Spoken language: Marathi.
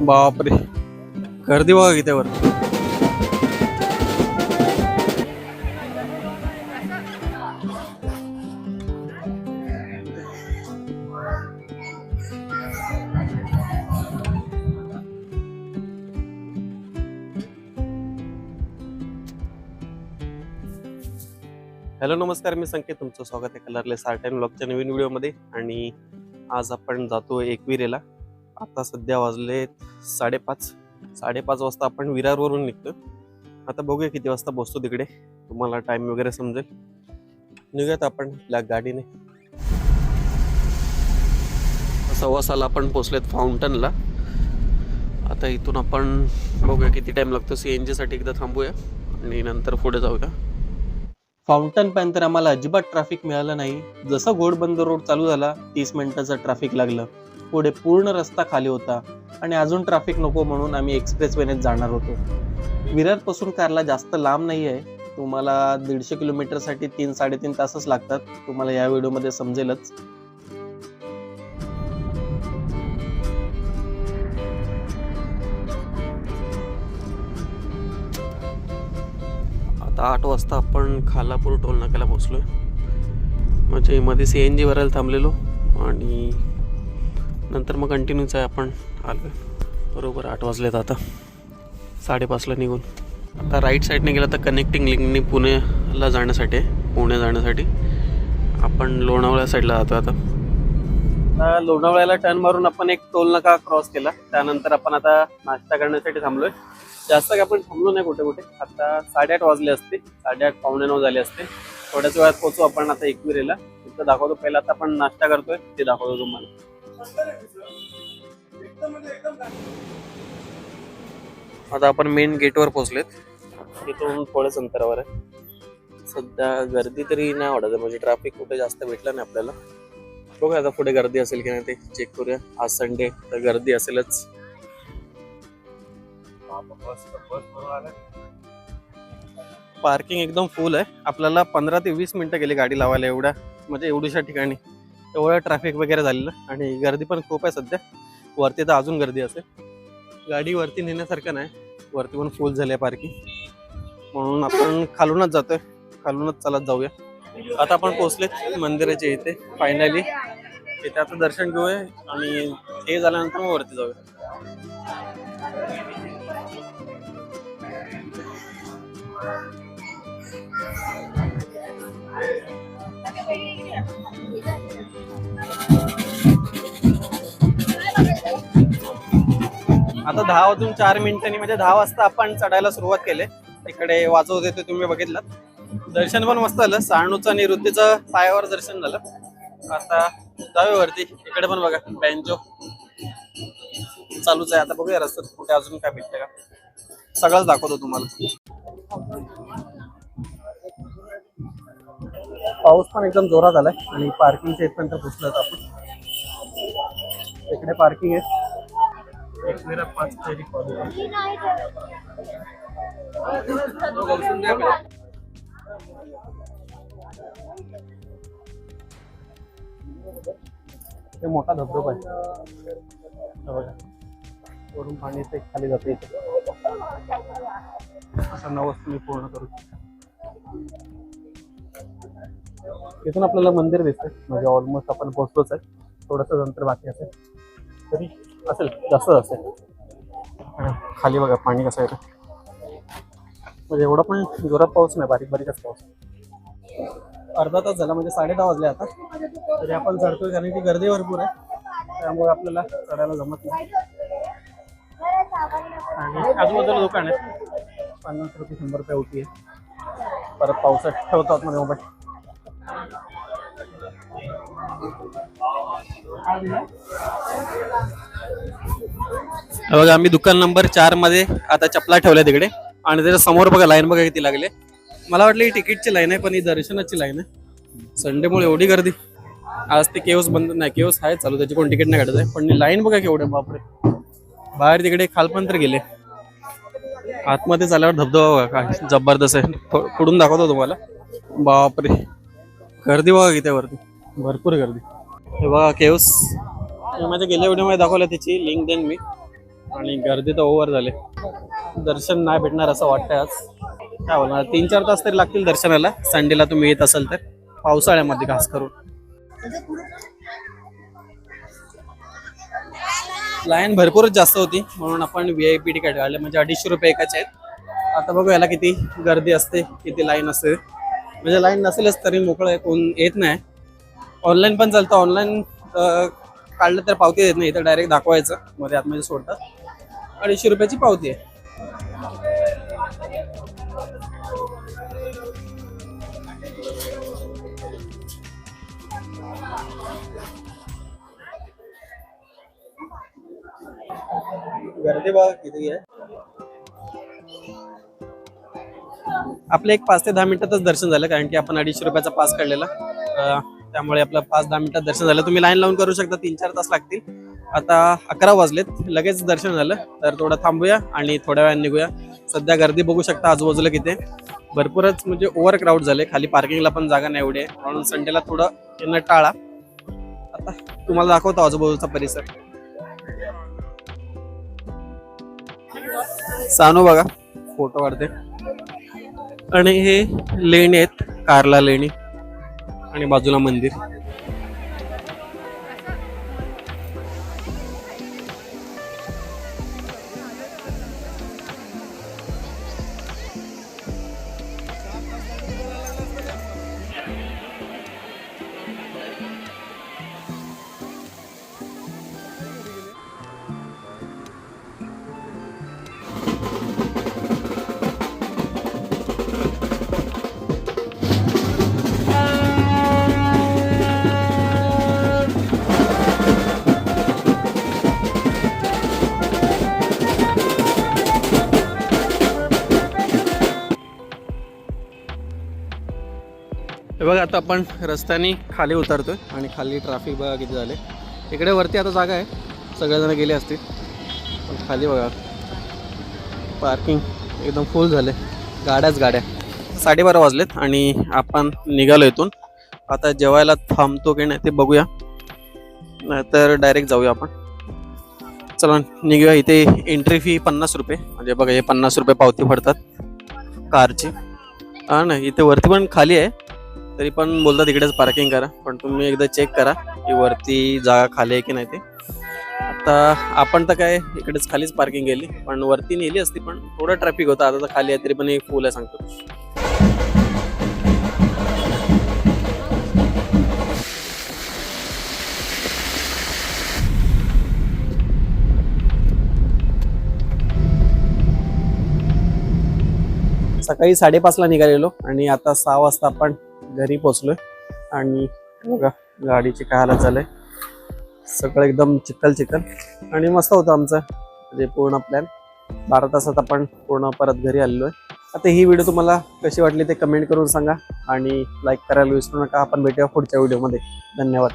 बापरे, गर्दी बघा किती वरती. हॅलो नमस्कार, मी संकेत, तुमचं स्वागत आहे कलरलेस आर्ट अँड ब्लॉगच्या नवीन व्हिडिओमध्ये. आणि आज आपण जातो एकविरेला. आता सध्या वाजले 5:30 वाजता आपण विरारवरून निघतो. आता बघूया किती वाजता पोहोचतो तिकडे, तुम्हाला टाइम वगैरे समजेल. निघूयात आपण आपल्या गाडीने. 6:15 आपण पोहोचलेत फाउंटनला. आता इथून आपण बघूया किती टाइम लागतो. CNG साठी एकदा थांबूया आणि नंतर पुढे जाऊया. फाउंटन पर्यंत आम्हाला अजिबात ट्रॅफिक मिळालं नाही. जसं घोडबंदर रोड चालू झाला 30 मिनिटाचं ट्रॅफिक लागलं. पुढे पूर्ण रस्ता खाली होता आणि अजून ट्रॅफिक नको म्हणून आम्ही एक्सप्रेसवेनेच जाणार होतो. विरारपासून कारला जास्त लांब नाही आहे. तुम्हाला 150 किलोमीटरसाठी 3-3.5 तासच लागतात. तुम्हाला या व्हिडिओमध्ये समजेलच. आता 8 वाजता आपण खालापूर टोल नाक्याला पोहोचलोय. म्हणजे मध्ये CNG भरायला थांबलेलो आणि नंतर मग कंटिन्यूच आहे. आपण आलो बरोबर 8 वाजलेत. आता 5:30ला निघून आता राईट साईडने गेला तर कनेक्टिंग लिंकनी पुणे जाण्यासाठी आपण लोणावळ्या साईडला जातो. आता लोणावळ्याला टर्न मारून आपण एक टोल नाका क्रॉस केला. त्यानंतर आपण आता नाश्ता करण्यासाठी थांबलोय. जास्त काय आपण थांबलो नाही कुठे. आता 8:30 वाजले असते, 8:30 पावणे 9 झाले असते. थोड्याच वेळात पोहोचू आपण आता एकविरेला. तिथं दाखवतो. पहिला आता आपण नाश्ता करतोय ते दाखवतो तुम्हाला. आता आपण मेन गेटवर पोहोचलेत. तिथून थोड्याच अंतरावर आहे. सध्या गर्दी तरी नाही वाटत, म्हणजे ट्रॅफिक कुठे जास्त भेटलं नाही आपल्याला. बघूया आता पुढे गर्दी असेल की नाही ते चेक करूया. आज संडे तर गर्दी असेलच. पार्किंग एकदम फुल आहे. आपल्याला 15 ते 20 मिनिटं गेली गाडी लावायला. एवढ्याशा ठिकाणी एवढं ट्रॅफिक वगैरे झालेलं आणि गर्दी पण खूप आहे सध्या. वरती तर अजून गर्दी असेल. गाडी वरती नेण्यासारखं नाही, वरती पण फुल झाली आहे पार्किंग. म्हणून आपण खालूनच जातोय, खालूनच चालत जाऊया. आता आपण पोहोचलेत मंदिराच्या इथे फायनली. इथे आता दर्शन घेऊया आणि हे झाल्यानंतर मग वरती जाऊया. आता 10:04 म्हणजे 10 वाजता आपण चढायला सुरुवात केली. इकडे वाजवत येते तुम्ही बघितलं. दर्शन पण मस्त झालं. साणूचं आणि वृद्धीचं पायावर दर्शन झालं. आता जाऊया वरती. इकडे पण बघा बँजो चालूच आहे. आता बघूया रस्त्यात कुठे अजून काय भेटतं का, सगळंच दाखवतो तुम्हाला. पाऊस पण एकदम जोरात आलाय आणि पार्किंगच्या इथपर्यंत पोहोचलोत आपण. इकडे पार्किंग आहे. एकविरा 5 फेरी हे मोठा धबधबा आहे बघा. वरून पाणी खाली जाते. असं 9 वाजता मी पूर्ण करू. इथून आपल्याला मंदिर दिसतंय. म्हणजे ऑलमोस्ट आपण पोहोचलोच आहे. थोडंसं अंतर बाकी असेल तरी असेल, जास्त असेल. खाली बघा पाणी कसं येतं. म्हणजे एवढा पण जोरात पाऊस नाही, बारीक बारीकच पाऊस. अर्धा तास झाला, म्हणजे 10:30 वाजले आता तरी आपण चढतोय. कारण की गर्दी भरपूर आहे, त्यामुळे आपल्याला चढायला जमत नाही. आणि आजूबाजूला दुकान आहेत. 50 रुपये 100 रुपये होती आहे. परत पावसात ठेवतात मध्ये मोबाईल. बघा आम्ही दुकान नंबर 4 मध्ये आता चपला ठेवल्या तिकडे. आणि त्याच्या समोर बघा लाईन बघा किती लागले. मला वाटलं ही तिकीटची लाईन आहे, पण ही दर्शनाची लाईन आहे. संडेमुळे एवढी गर्दी. आज ते केव्स बंद नाही, केव्स आहे चालू, त्याची कोण तिकीट नाही काढत आहे. पण लाईन बघा केवढे, बापरे. बाहेर तिकडे खालपर्यंत गेले. आतमध्ये चालल्यावर धबधबा बघा काय जबरदस्त आहे. पुढून दाखवतो तुम्हाला. बापरे, गर्दी बघा किती वरती, भरपूर गर्दी. हे बघा केव्स. माझ्या गेल्या व्हिडिओमध्ये दाखवलं, त्याची लिंक देईन मी. आणि गर्दी तर ओव्हर झाली. दर्शन नाही भेटणार असं वाटतंय आज. काय होणार, 3-4 तास तरी लागतील दर्शनाला संडेला तुम्ही येत असाल तर, पावसाळ्यामध्ये खास करून. लाईन भरपूरच जास्त होती म्हणून आपण VIP तिकीट काढले, म्हणजे 250 रुपये एकाचे आहेत. आता बघू याला किती गर्दी असते, किती लाईन असते. म्हणजे लाईन नसेलच तरी मोकळं आहे, कोण येत नाही. ऑनलाईन पण चालतं, ऑनलाईन काढलं तर पावती देत नाही, तर डायरेक्ट दाखवायचं, मध्ये आतमध्ये सोडतात. 250 रुपयाची पावती आहे. गर्दी बघा किती आहे. आपलं एक 5 ते 10 मिनिटातच दर्शन झालं, कारण की आपण 250 रुपयाचा पास काढलेला. त्यामुळे आपलं 5-10 मिनिटात दर्शन झालं. तुम्ही लाईन लावून करू शकता, 3-4 तास लागतील. आता 11 वाजलेत, लगेच दर्शन झालं, तर थोडं थांबूया आणि थोड्या वेळाने निघूया. सध्या गर्दी बघू शकता आजूबाजूला किती आहे. भरपूरच म्हणजे ओव्हर क्राऊड झाले, खाली पार्किंगला पण जागा नाही एवढी आहे, म्हणून संडेला थोडं येणं टाळा. आता तुम्हाला दाखवतो आजूबाजूचा परिसर. सानू बघा फोटो काढते. आणि हे लेणी आहेत, कारला लेणी, आणि बाजूला मंदिर. हे बघा आता आपण रस्त्याने खाली उतरतोय आणि खाली ट्रॅफिक बघा किती झाले. इकडे वरती आता जागा आहे, सगळेजण गेले असतील, पण खाली बघा पार्किंग एकदम फुल झाले, गाड्याच गाड्या. 12:30 वाजलेत आणि आपण निघालो इथून. आता जेवायला थांबतो की नाही ते बघूया, नाहीतर डायरेक्ट जाऊया आपण. चला निघूया. इथे एंट्री फी 50 रुपये, म्हणजे बघा हे 50 रुपये पावती पडतात कारची. हा नाही, इथे वरती पण खाली आहे, तरी पण बोलतात तिकडेच पार्किंग करा, पण तुम्ही एकदा चेक करा की वरती जागा खाली आहे की नाही ते. आता आपण तर काय इकडेच खालीच पार्किंग केली, पण वरती नेली असती, पण थोडं ट्रॅफिक होतं. आता तर खाली आहे तरी पण एक फुल आहे सांगतो. सकाळी 5:30ला निघालेलो आणि आता 6 वाजता आपण घरी पोचलोय. आणि बघा गाडीची काय हालत झालंय, सगळं एकदम चिखल आणि मस्त होतं आमचं म्हणजे पूर्ण प्लॅन. 12 तासात आपण पूर्ण परत घरी आलेलो आहे. आता ही व्हिडिओ तुम्हाला कशी वाटली ते कमेंट करून सांगा आणि लाईक करायला विसरू नका. आपण भेटूया पुढच्या व्हिडिओमध्ये. धन्यवाद.